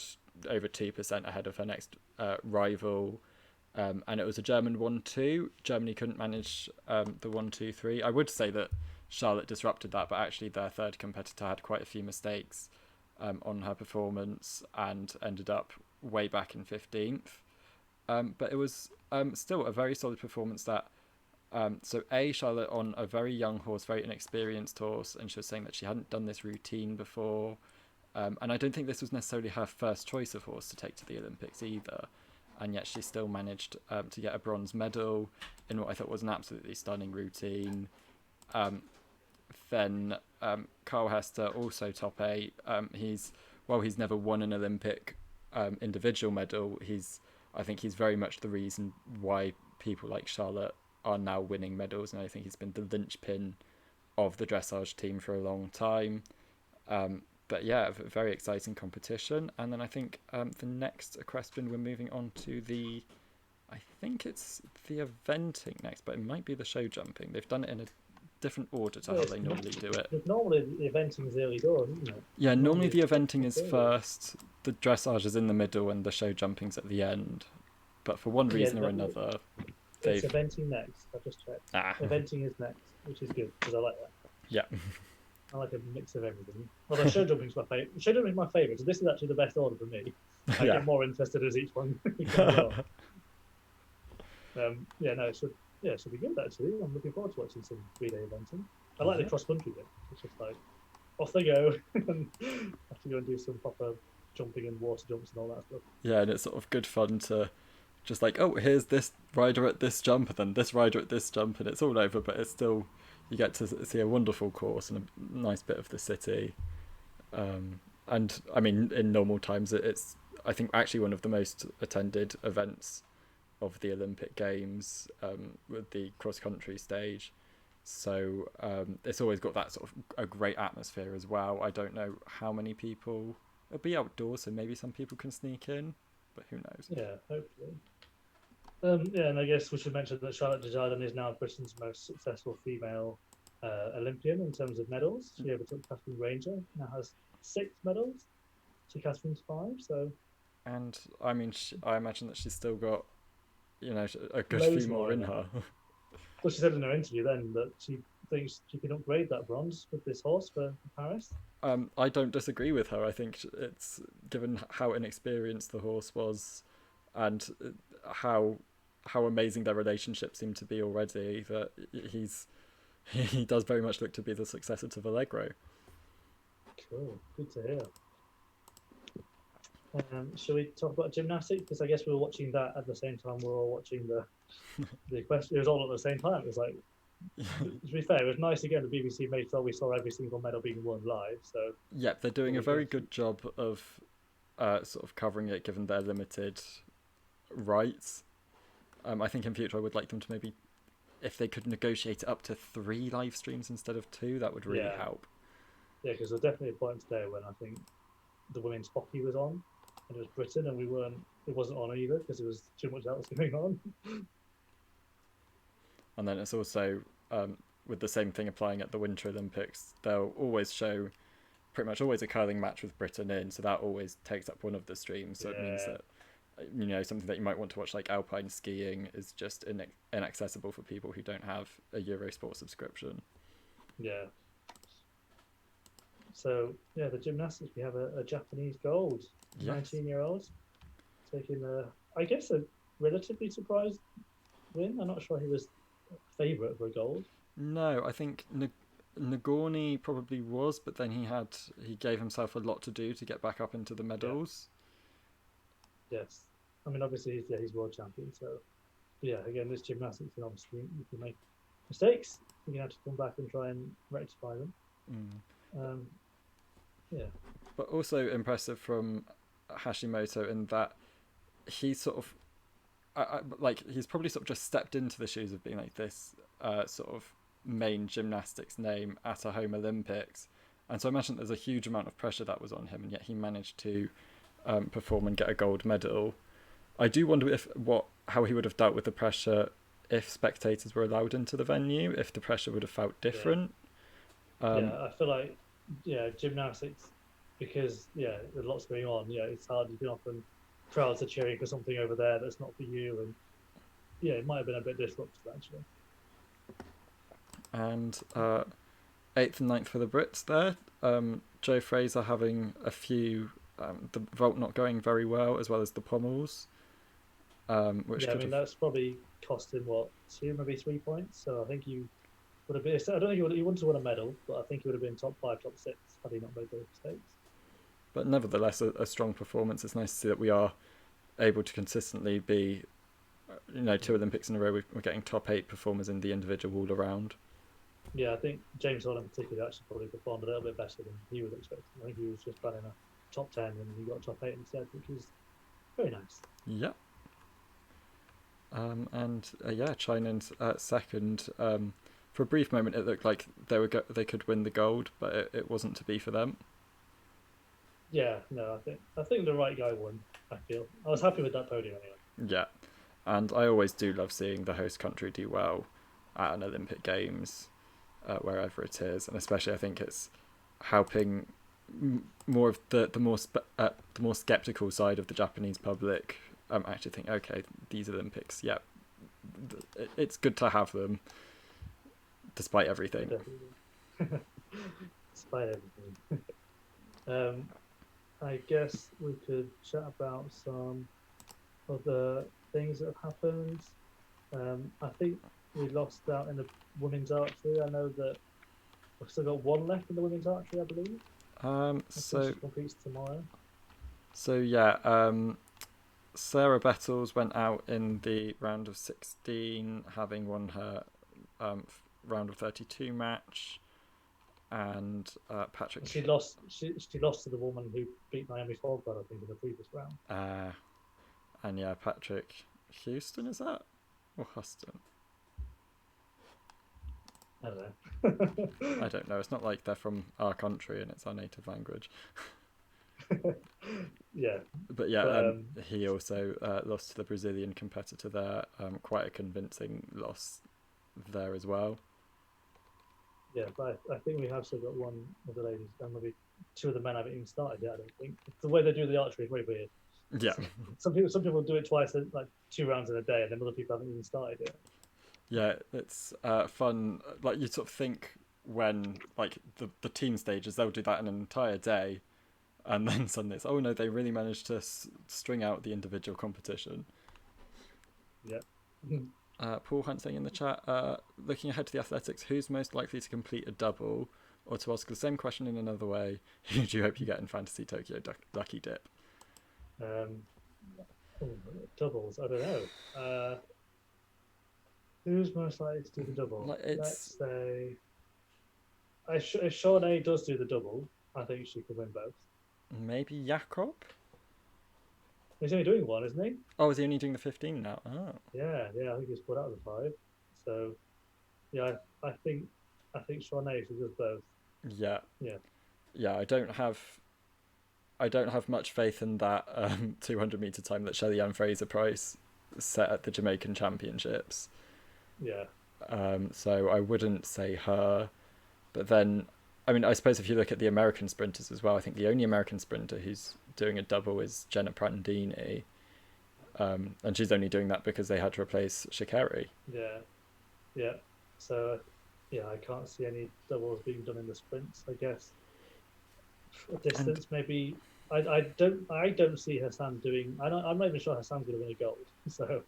over 2% ahead of her next rival, and it was a German 1-2. Germany couldn't manage the 1-2-3. I would say that Charlotte disrupted that, but actually their third competitor had quite a few mistakes on her performance and ended up way back in 15th. But it was still a very solid performance that So Charlotte on a very young horse, very inexperienced horse, and she was saying that she hadn't done this routine before. And I don't think this was necessarily her first choice of horse to take to the Olympics either. And yet she still managed to get a bronze medal in what I thought was an absolutely stunning routine. Then Carl Hester, also top eight. He's never won an Olympic individual medal. I think he's very much the reason why people like Charlotte are now winning medals, and I think he's been the linchpin of the dressage team for a long time. But yeah, very exciting competition. And then I think the next equestrian, we're moving on to I think it's the eventing next, but it might be the show jumping. They've done it in a different order to how they normally do it. Normally the eventing is the early doors, isn't it? Yeah, normally the eventing is first, the dressage is in the middle, and the show jumping's at the end. But for one reason or another, it's eventing next. I've just checked. Eventing is next, which is good because I like that. Yeah. I like a mix of everything. Although show jumping's my favourite. Show jumping's my favourite, so this is actually the best order for me. I get more interested as each one comes on. It should be good actually. I'm looking forward to watching some 3-day eventing. I like the cross country bit. It's just like off they go and have to go and do some proper jumping and water jumps and all that stuff. Yeah, and it's sort of good fun to just like, oh, here's this rider at this jump and then this rider at this jump, and it's all over, but it's still, you get to see a wonderful course and a nice bit of the city. And I mean, in normal times, it's I think actually one of the most attended events of the Olympic Games, with the cross country stage. So it's always got that sort of a great atmosphere as well. I don't know how many people, it'll be outdoors, so maybe some people can sneak in, but who knows? Yeah, hopefully. And I guess we should mention that Charlotte Desjardins is now Britain's most successful female Olympian in terms of medals. She overtook Catherine Granger, now has 6 medals to Catherine's 5. So, and I mean, I imagine that she's still got, a good few more in her. Well, she said in her interview then that she thinks she can upgrade that bronze with this horse for Paris. I don't disagree with her. I think it's, given how inexperienced the horse was and how amazing their relationship seemed to be already, that he does very much look to be the successor to Vallegro. Cool, good to hear. Shall we talk about gymnastics? Because I guess we were watching that at the same time we were all watching the question. It was all at the same time. It was like, to be fair, it was nice again. The BBC made sure we saw every single medal being won live. So yeah, they're doing a very good job of sort of covering it, given their limited rights. I think in future I would like them to maybe, if they could negotiate it up to 3 live streams instead of 2, that would really help. Yeah, because there's definitely a point today when I think the women's hockey was on, and it was Britain, and it wasn't on either because there was too much else going on. And then it's also with the same thing applying at the Winter Olympics, they'll always show pretty much always a curling match with Britain in, so that always takes up one of the streams. So it means that something that you might want to watch like alpine skiing is just inaccessible for people who don't have a Eurosport subscription. Yeah. So the gymnastics, we have a Japanese gold, 19-year-old taking I guess a relatively surprised win. I'm not sure he was favourite for a gold. No, I think Nagorny probably was, but then he gave himself a lot to do to get back up into the medals. Yes, I mean obviously he's world champion, so again this gymnastics, and obviously you can make mistakes, you're gonna have to come back and try and rectify them. But also impressive from Hashimoto in that he sort of he's probably sort of just stepped into the shoes of being like this sort of main gymnastics name at a home Olympics, and so I imagine there's a huge amount of pressure that was on him, and yet he managed to perform and get a gold medal. I do wonder how he would have dealt with the pressure if spectators were allowed into the venue, if the pressure would have felt different. I feel like gymnastics, because there's lots going on. It's hard. You can often crowds are cheering for something over there that's not for you, and it might have been a bit disruptive actually. And 8th and 9th for the Brits there. Joe Fraser having a few, the vault not going very well, as well as the pommels. which Yeah, I could mean have. that's probably cost him what 2, maybe 3 points. So I think you would have been. I don't think he wouldn't have won a medal, but I think he would have been top 5, top 6 had he not made those mistakes. But nevertheless, a strong performance. It's nice to see that we are able to consistently be, 2 Olympics in a row. We're getting top 8 performers in the individual all around. Yeah, I think James Harden in particular actually probably performed a little bit better than he was expecting. I think he was just planning a top 10 and he got a top 8 instead, which was very nice. Yeah. And China in second. For a brief moment, it looked like they could win the gold, but it wasn't to be for them. Yeah, no, I think the right guy won. I feel I was happy with that podium anyway. Yeah, and I always do love seeing the host country do well at an Olympic Games, wherever it is, and especially I think it's helping more of the more skeptical side of the Japanese public. Actually think, okay, these Olympics, yeah, it's good to have them, despite everything. Despite everything. I guess we could chat about some of the things that have happened. I think we lost out in the women's archery. I know that we've still got one left in the women's archery, I believe. So she competes tomorrow. So yeah, Sarah Bettles went out in the round of 16, having won her round of 32 match, and Patrick. She lost. She lost to the woman who beat Naomi Fogler, I think, in the previous round. And yeah, Patrick Houston, is that, or Huston? I don't know. I don't know. It's not like they're from our country and it's our native language. Yeah. But yeah, he also lost to the Brazilian competitor there. Quite a convincing loss there as well. Yeah, but I think we have still got one of the ladies, and maybe 2 of the men haven't even started yet. I don't think the way they do the archery is very weird. Yeah. Some people do it twice, like 2 rounds in a day, and then other people haven't even started yet. Yeah, it's fun. Like you sort of think when like the team stages, they'll do that in an entire day, and then suddenly it's, oh no, they really managed to string out the individual competition. Yeah. Paul Hunt saying in the chat, looking ahead to the athletics, who's most likely to complete a double? Or to ask the same question in another way, who do you hope you get in Fantasy Tokyo Lucky Dip? Doubles, I don't know. Who's most likely to do the double? Let's say if Shawnee does do the double, I think she could win both. Maybe Jakob? He's only doing one, isn't he? Oh, is he only doing the 15 now? Oh. Yeah, I think he's put out of the 5. So, yeah, I think Shawnee should does both. Yeah. I don't have much faith in that 200-meter time that Shelly-Ann Fraser-Price set at the Jamaican Championships. Yeah. So I wouldn't say her, but then, I mean, I suppose if you look at the American sprinters as well, I think the only American sprinter who's doing a double is Jenna Prandini, and she's only doing that because they had to replace Sha'Carri. Yeah. So, yeah, I can't see any doubles being done in the sprints. I guess distance, maybe. I don't see Hassan doing. I'm not even sure Hassan's going to win a gold. So,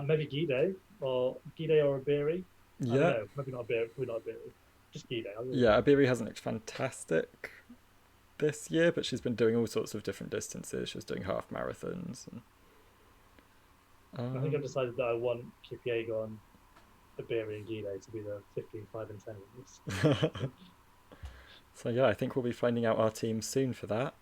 maybe Gide or Iberi. Yeah. I don't know. Maybe not Iberi. Probably not Iberi. Just Gide. Yeah, Iberi hasn't looked fantastic this year, but she's been doing all sorts of different distances. She's doing half marathons. I think I've decided that I want Kipyegon, Iberi, and Gide to be the 15, 5, and 10 winners. So yeah, I think we'll be finding out our team soon for that.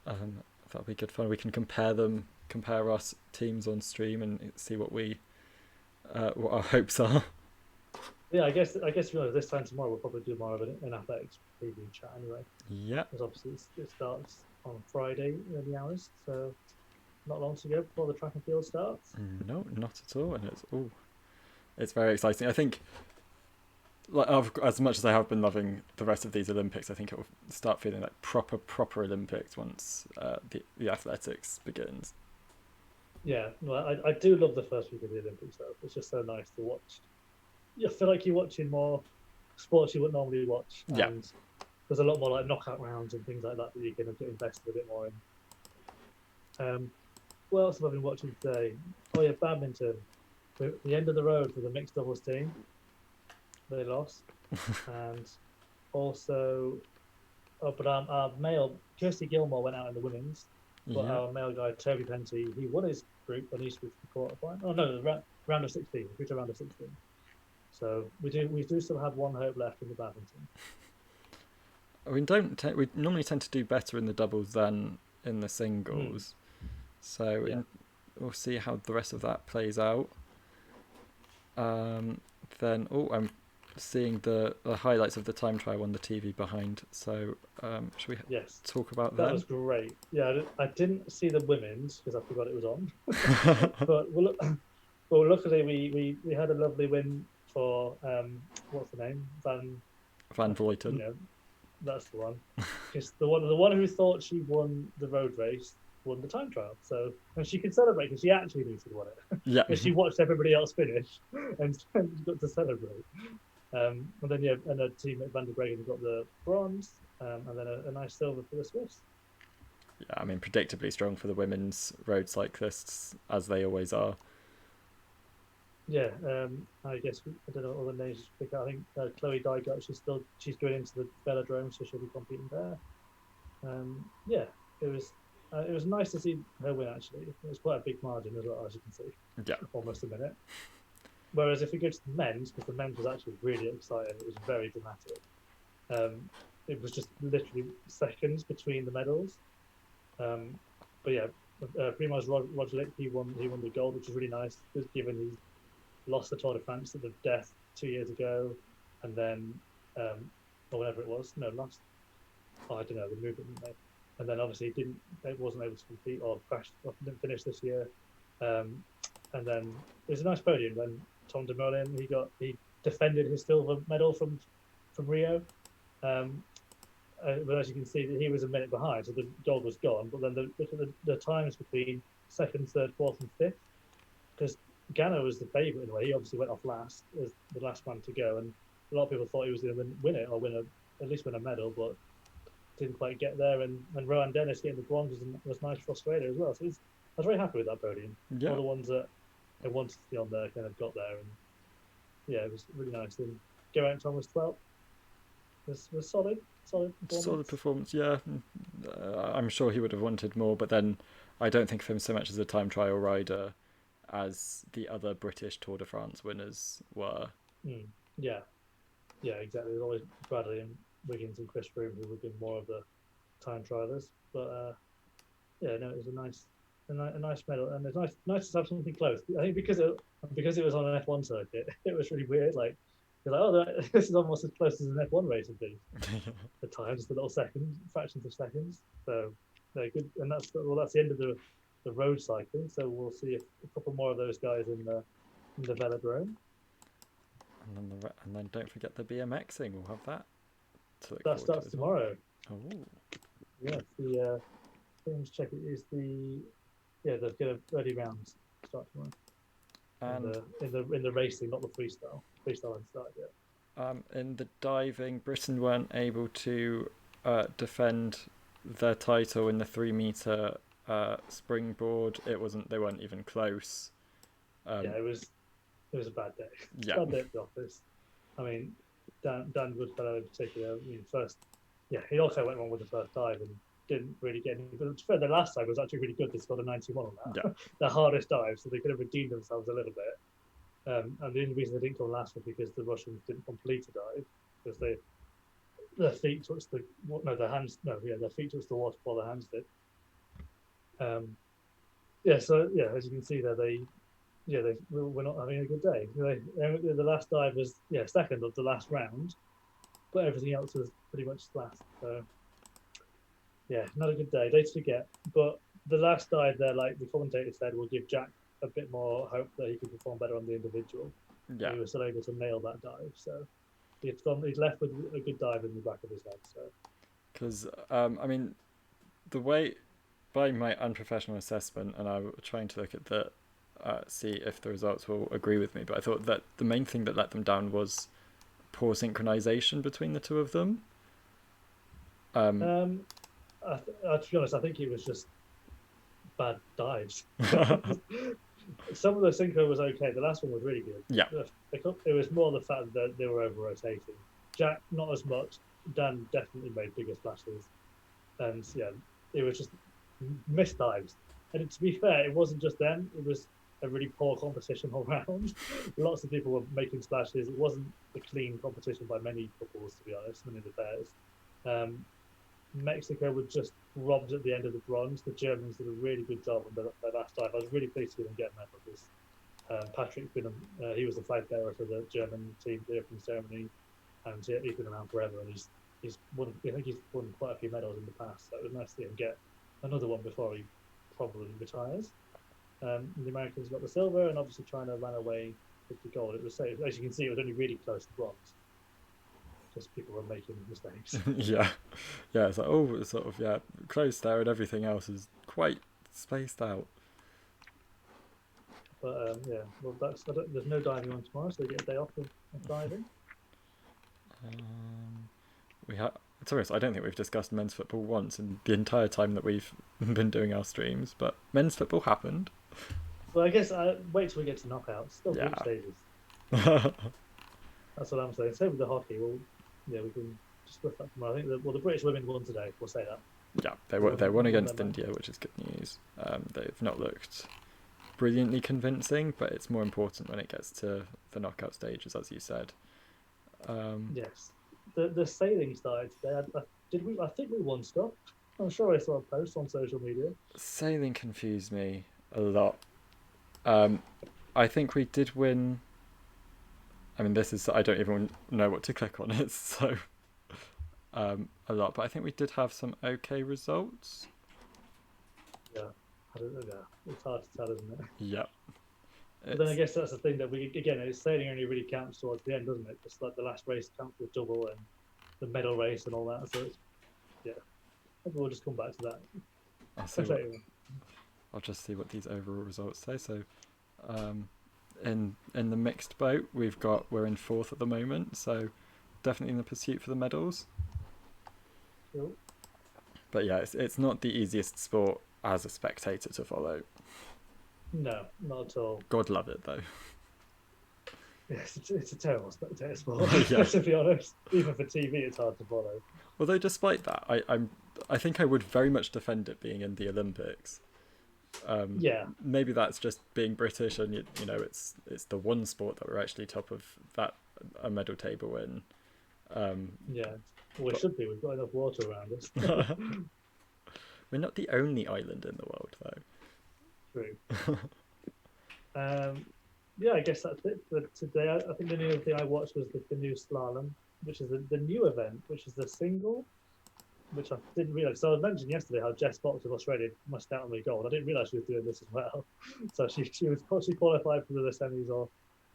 That'll be good fun. We can compare our teams on stream and see what our hopes are. Yeah, I guess this time tomorrow we'll probably do more of an athletics preview chat anyway. Yeah. Because obviously it starts on Friday in the hours, so not long to go before the track and field starts. No, not at all, and it's very exciting. I think, like, as much as I have been loving the rest of these Olympics, I think it will start feeling like proper Olympics once the athletics begins. Yeah, well, I do love the first week of the Olympics though. It's just so nice to watch. You feel like you're watching more sports you wouldn't normally watch. And yeah. There's a lot more like knockout rounds and things like that you can get invested a bit more in. what else have I been watching today? Oh yeah, badminton. The end of the road for the mixed doubles team. They lost, and also, oh, but our male Kirsty Gilmore went out in the women's, but Yeah. our male guy Toby Penty, he won his group and he's through to the quarterfinal. Oh no, the round of 16, through to round of 16. So we do still have one hope left in the badminton. We normally tend to do better in the doubles than in the Mm, singles. So yeah. we'll see how the rest of that plays out. Then I'm seeing the highlights of the time trial on the TV behind. So should we Yes. talk about That was them? great. Yeah, I didn't see the women's because I forgot it was on. But well, luckily we had a lovely win for what's the name Van you Vleuten. know, that's the one. Because the one who thought she won the road race won the time trial. So and she could celebrate because she actually knew she'd won it. Yeah. Because she watched everybody else finish and got to celebrate. And then yeah, and her teammate Van der Breggen got the bronze, and then a nice silver for the Swiss. Yeah, I mean, predictably strong for the women's road cyclists, as they always are. Yeah, I guess I don't know all the names to pick out. I think Chloe Dygert, she's going into the velodrome, so she'll be competing there. Yeah, it was nice to see her win. Actually, it was quite a big margin as well, as you can see, Yeah. almost a minute. Whereas if we go to the men's, because the men's was actually really exciting, it was very dramatic. It was just literally seconds between the medals. Um, but yeah, Primoz Roglic he won the gold, which was really nice, given he lost the Tour de France at the death 2 years ago, and then or whatever it was, no, last I don't know the movement he made, and then obviously it wasn't able to compete or crashed or didn't finish this year, and then it was a nice podium when Tom Dumoulin he defended his silver medal from Rio. Um, but as you can see, he was a minute behind, so the gold was gone. But then the times between second, third, fourth, and fifth, because Ghana was the favourite in a way. He obviously went off last as the last man to go, and a lot of people thought he was going to win it or at least win a medal, but didn't quite get there. And Rowan Dennis getting the bronze was nice for Australia as well. So I was very happy with that podium. All Yeah. the ones that I wanted to see on there kind of got there, and yeah, it was really nice. And Geraint Thomas 12th was solid Solid performance. performance, yeah. I'm sure he would have wanted more, but then I don't think of him so much as a time trial rider as the other British Tour de France winners were. Mm, yeah, yeah, exactly. There's always Bradley and Wiggins and Chris Froome who would have been more of the time trialers, but yeah, no, it was a nice medal, and it's nice to have something close. I think because it was on an F1 circuit, it was really weird. Like you're like, oh, this is almost as close as an F1 race would be at times, the little seconds, fractions of seconds. So they're good, and that's the end of the road cycling. So we'll see a couple more of those guys in the velodrome. And then don't forget the BMXing. We'll have that to look That forward to starts as well. tomorrow. Oh. Yeah, let's check it. Is the the early rounds start tomorrow. And In the racing, not the freestyle. Freestyle hasn't started yet. in the diving, Britain weren't able to defend their title in the 3 meter springboard. They weren't even close. Yeah, it was a bad day. Yeah. Bad day at the office. I mean, Dan Goodfellow in particular. I mean, first, yeah, he also went wrong with the first dive and didn't really get any. But the last dive was actually really good. They scored a 91 on that. Yeah. The hardest dive, so they could have redeemed themselves a little bit. And the only reason they didn't come last was because the Russians didn't complete a dive because their feet touched their hands their feet touched the water before their hands did. So yeah, as you can see there, they were not having a good day. The last dive was second of the last round, but everything else was pretty much last. So yeah, not a good day to forget. But the last dive there, like the commentator said, will give Jack a bit more hope that he can perform better on the individual. Yeah. He was still able to nail that dive, so he's left with a good dive in the back of his head. So because I mean, the way, by my unprofessional assessment, and I'm trying to look at the see if the results will agree with me, but I thought that the main thing that let them down was poor synchronization between the two of them. to be honest, I think it was just bad dives. Some of the synchro was okay. The last one was really good. Yeah. It was more the fact that they were over rotating. Jack, not as much. Dan definitely made bigger splashes. And yeah, it was just missed dives. And to be fair, it wasn't just them, it was a really poor competition all round. Lots of people were making splashes. It wasn't a clean competition by many couples, to be honest, many of the pairs. Um, Mexico were just robbed at the end of the bronze. The Germans did a really good job on their last dive. I was really pleased to see them get a medal because Patrick Binham, he was the flag bearer for the German team, the opening ceremony, and he's been around forever. And he's won. I think he's won quite a few medals in the past. So it was nice to see him get another one before he probably retires. The Americans got the silver, and obviously China ran away with the gold. It was, as you can see, it was only really close to bronze. Just people were making mistakes. Yeah. Yeah, it's like, oh, it's sort of, yeah, close there, and everything else is quite spaced out. But yeah, well, there's no diving on tomorrow, so they get a day off of diving. We have. To be honest, I don't think we've discussed men's football once in the entire time that we've been doing our streams, but men's football happened. Well, I guess wait till we get to knockouts. Still group Yeah. stages. That's what I'm saying. Same with the hockey. Well, yeah, we can discuss that tomorrow. I think the British women won today. We'll say that. Yeah, they won against India, which is good news. They've not looked brilliantly convincing, but it's more important when it gets to the knockout stages, as you said. Yes, the sailing started today. Did we? I think we won stuff. I'm sure I saw a post on social media. Sailing confused me a lot. I think we did win. I mean, this is, I don't even know what to click on. It's so a lot, but I think we did have some okay results. Yeah, I don't know. Yeah, it's hard to tell, isn't it? Yeah. But then I guess that's the thing that sailing only really counts towards the end, doesn't it? Just like the last race counts with double and the medal race and all that. So yeah, maybe we'll just come back to that. I'll just see what these overall results say. So, in the mixed boat, we're in fourth at the moment. So, definitely in the pursuit for the medals. Cool. But yeah, it's not the easiest sport as a spectator to follow. No, not at all. God love it though. Yes, it's a terrible spectator sport. Yeah. To be honest, even for TV, it's hard to follow. Although, despite that, I think I would very much defend it being in the Olympics. Yeah. Maybe that's just being British, and you know, it's the one sport that we're actually top of a medal table in. Yeah, well, it should be. We've got enough water around us. We're not the only island in the world, though. True. Yeah, I guess that's it for today. I think the only other thing I watched was the canoe slalom, which is the new event, which is the single, which I didn't realise. So I mentioned yesterday how Jess Fox of Australia missed out on the gold. I didn't realise she was doing this as well. So she qualified for the semis or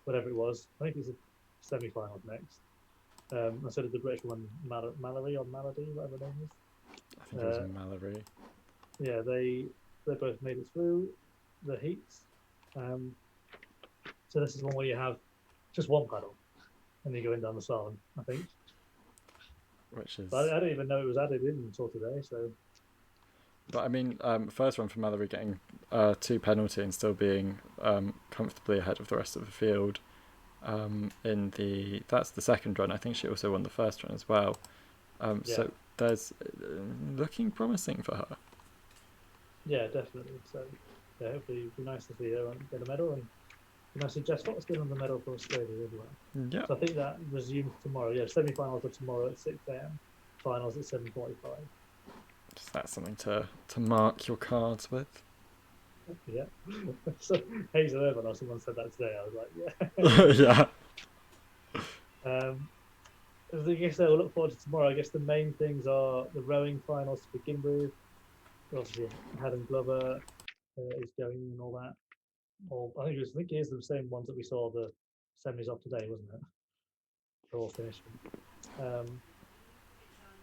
whatever it was. I think it's a semi-finals next. And so did the British woman Mallory or Malady, whatever her name is. I think it was Mallory. Yeah, they both made it through the heats. So this is one where you have just one paddle and you're going down the slalom, I think. Which is... But I don't even know it was added in until today. So, but I mean, first one for Mallory getting 2 penalty and still being comfortably ahead of the rest of the field. That's the second run. I think she also won the first run as well. Yeah. So there's looking promising for her. Yeah, definitely. So yeah, hopefully it'd be nice to see her get a medal, and nice to see Jess Fox getting the medal for Australia as well. Yeah. So I think that resumes tomorrow. Yeah, semi-finals are tomorrow at 6 a.m. Finals at 7:45. Just that's something to mark your cards with. Yeah. So Hazel Irvine or someone said that today. I was like, yeah. Yeah. I guess we'll look forward to tomorrow. I guess the main things are the rowing finals to begin with. Obviously, Helen Glover is going and all that. I think it is the same ones that we saw the semis of today, wasn't it? They're all finished.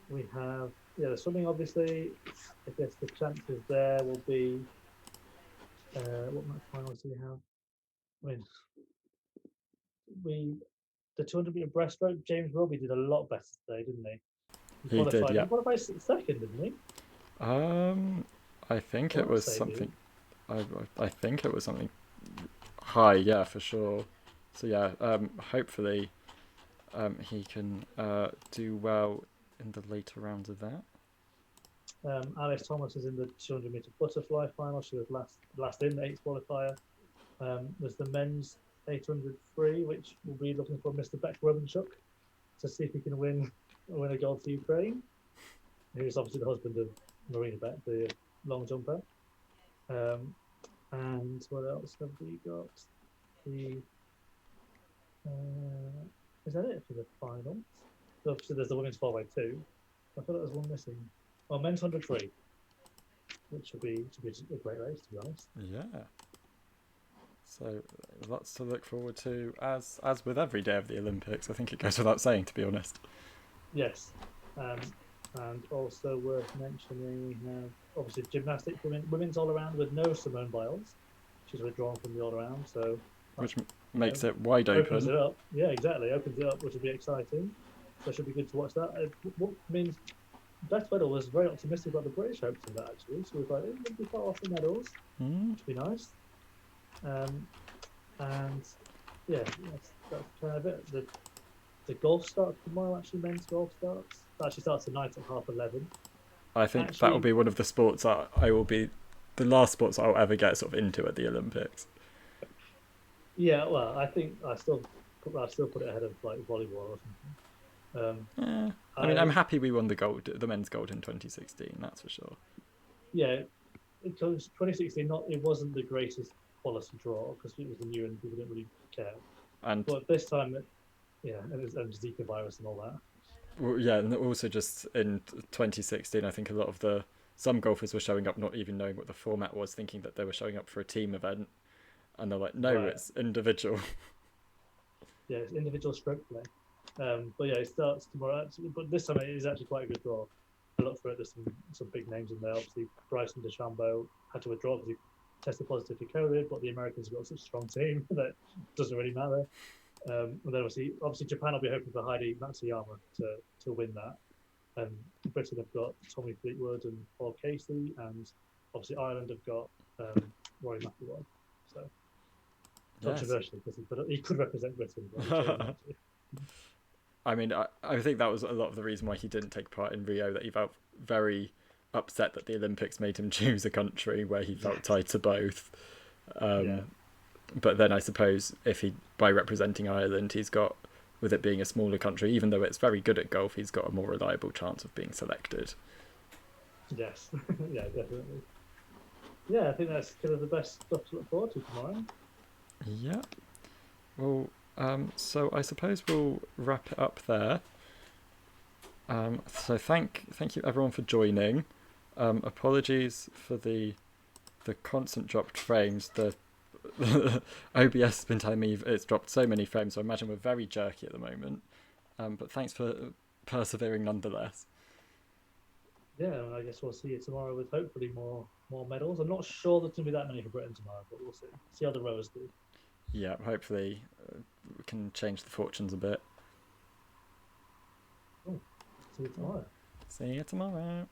We have the swimming. Obviously, I guess the chances there will be. What match finals do we have? I mean, the 200-meter breaststroke. James Robbie did a lot better today, didn't he? He did, yeah. He qualified second, didn't he? I think it was something. I think it was something high, yeah, for sure. So yeah, hopefully he can do well in the later rounds of that. Alice Thomas is in the 200-meter butterfly final. She was last in the 8th qualifier. There's the men's 800 free, which will be looking for Mr. Beck Romanchuk to see if he can win a gold for Ukraine. Who's obviously the husband of Marina Beck, the long jumper. And what else have we got? Is that it for the finals? Obviously, there's the women's 4x2. I thought there was one missing. Well, men's 100 free, which should be a great race, to be honest. Yeah. So lots to look forward to, as with every day of the Olympics. I think it goes without saying, to be honest. Yes. And also worth mentioning, we have obviously gymnastics, women's all around with no Simone Biles. She's withdrawn from the all around, so which makes it wide open. Opens it up. Yeah, exactly. Opens it up, which will be exciting. So it should be good to watch that. I mean, Beth Weddle was very optimistic about the British hopes in that, actually. So we was like, it wouldn't be far off the medals, which would be nice. And yeah, that's kind of it. The golf starts tomorrow, actually. Men's golf starts. It actually starts tonight at 11:30. I think that will be one of the sports that I will be the last sports I'll ever get sort of into at the Olympics. Yeah, well, I think I still put it ahead of like volleyball or something. I mean, I'm happy we won the men's gold in 2016. That's for sure. Yeah, because 2016, it wasn't the greatest quality draw because it was new and people didn't really care. But this time, and Zika virus and all that. Well, yeah, and also just in 2016, I think a lot of some golfers were showing up not even knowing what the format was, thinking that they were showing up for a team event, and they're like, no, right. It's individual. Yeah, it's individual stroke play. But yeah, it starts tomorrow. But this time it is actually quite a good draw. I look for it. There's some big names in there. Obviously, Bryson DeChambeau had to withdraw because he tested positive for COVID, but the Americans have got such a strong team that it doesn't really matter. And then obviously Japan will be hoping for Heidi Matsuyama to win that. Britain have got Tommy Fleetwood and Paul Casey, and obviously Ireland have got Rory McIlroy. So controversial because he could represent Britain. But I mean, I think that was a lot of the reason why he didn't take part in Rio, that he felt very upset that the Olympics made him choose a country where he felt tied to both. But then I suppose by representing Ireland, he's got, with it being a smaller country, even though it's very good at golf, he's got a more reliable chance of being selected. Yes, yeah, definitely. Yeah, I think that's kind of the best stuff to look forward to tomorrow. Yeah. Well, so I suppose we'll wrap it up there. So thank you everyone for joining. Apologies for the constant dropped frames. The OBS has been telling me it's dropped so many frames, so I imagine we're very jerky at the moment. But thanks for persevering nonetheless. Yeah, I guess we'll see you tomorrow with hopefully more medals. I'm not sure there's going to be that many for Britain tomorrow, but we'll see. See how the rowers do. Yeah, hopefully we can change the fortunes a bit. Cool. See you tomorrow. See you tomorrow.